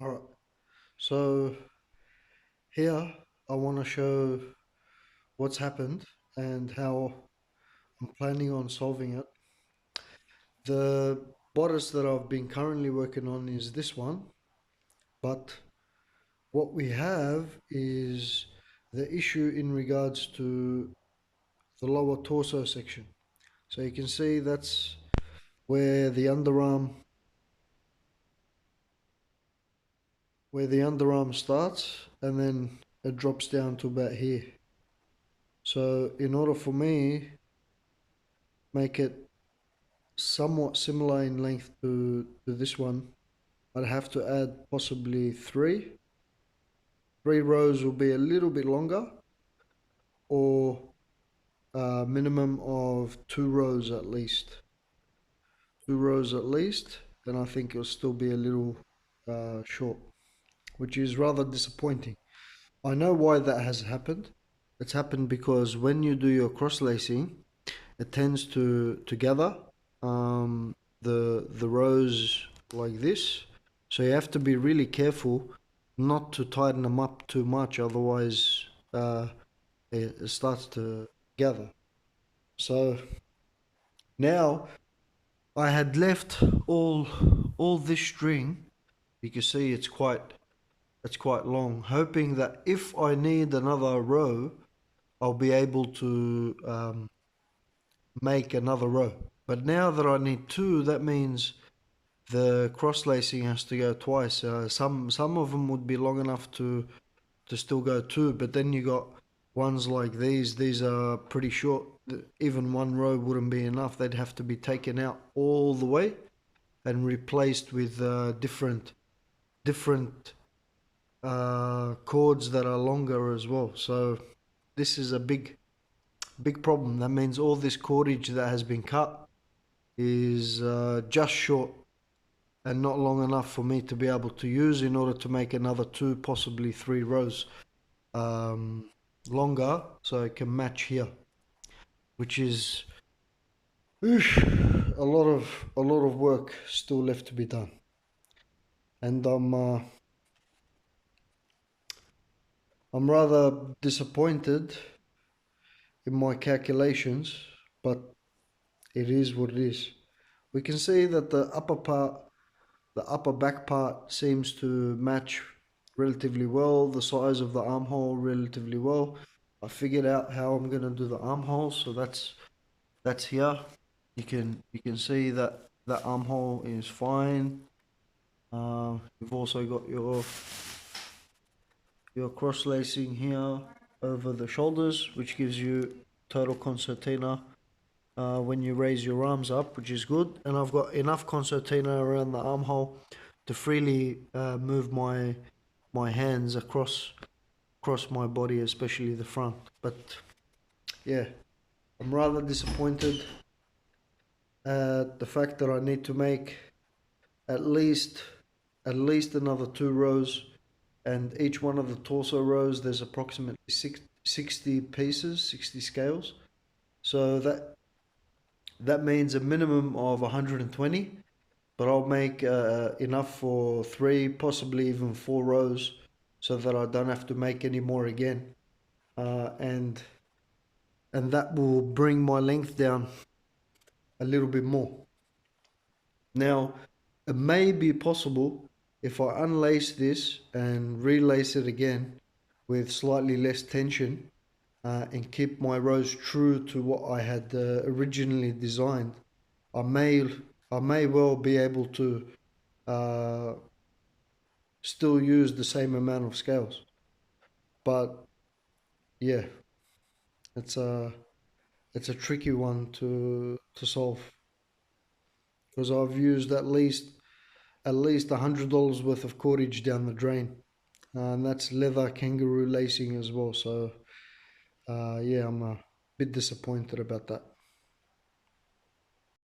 All right. So here I want to show what's happened and how I'm planning on solving it. The bodice that I've been currently working on is this one, but what we have is the issue in regards to the lower torso section. So you can see that's where the underarm starts, and then it drops down to about here. So in order for me make it somewhat similar in length to this one, I'd have to add possibly three. Three rows will be a little bit longer, or a minimum of 2 rows at least. 2 rows at least, then I think it'll still be a little short, which is rather disappointing. I know why that has happened. It's happened because when you do your cross lacing, it tends to gather the rows like this. So you have to be really careful not to tighten them up too much, otherwise it starts to gather. So now I had left all this string. You can see it's quite long, hoping that if I need another row, I'll be able to make another row. But now that I need two, that means the cross lacing has to go twice. Some of them would be long enough to still go two, but then you got ones like these. These are pretty short. Even one row wouldn't be enough. They'd have to be taken out all the way and replaced with different cords that are longer as well. So this is a big problem. That means all this cordage that has been cut is just short and not long enough for me to be able to use in order to make another two, possibly three rows um, longer, so it can match here, which is a lot of work still left to be done, and I'm rather disappointed in my calculations, but it is what it is. We can see that the upper back part seems to match relatively well, the size of the armhole relatively well. I figured out how I'm gonna do the armhole, so that's here. You can see that that armhole is fine. You've also got your cross lacing here over the shoulders, which gives you total concertina when you raise your arms up, which is good. And I've got enough concertina around the armhole to freely move my hands across my body, especially the front. But yeah, I'm rather disappointed at the fact that I need to make at least at least another 2 rows, and each one of the torso rows there's approximately 60 pieces, 60 scales. So that means a minimum of 120, but I'll make enough for three, possibly even 4 rows, so that I don't have to make any more again, and that will bring my length down a little bit more. Now, it may be possible if I unlace this and relace it again with slightly less tension and keep my rows true to what I had originally designed, I may I may well be able to uh, still use the same amount of scales. But yeah, it's a tricky one to solve, because I've used at least $100 worth of cordage down the drain, and that's leather kangaroo lacing as well. So yeah, I'm a bit disappointed about that.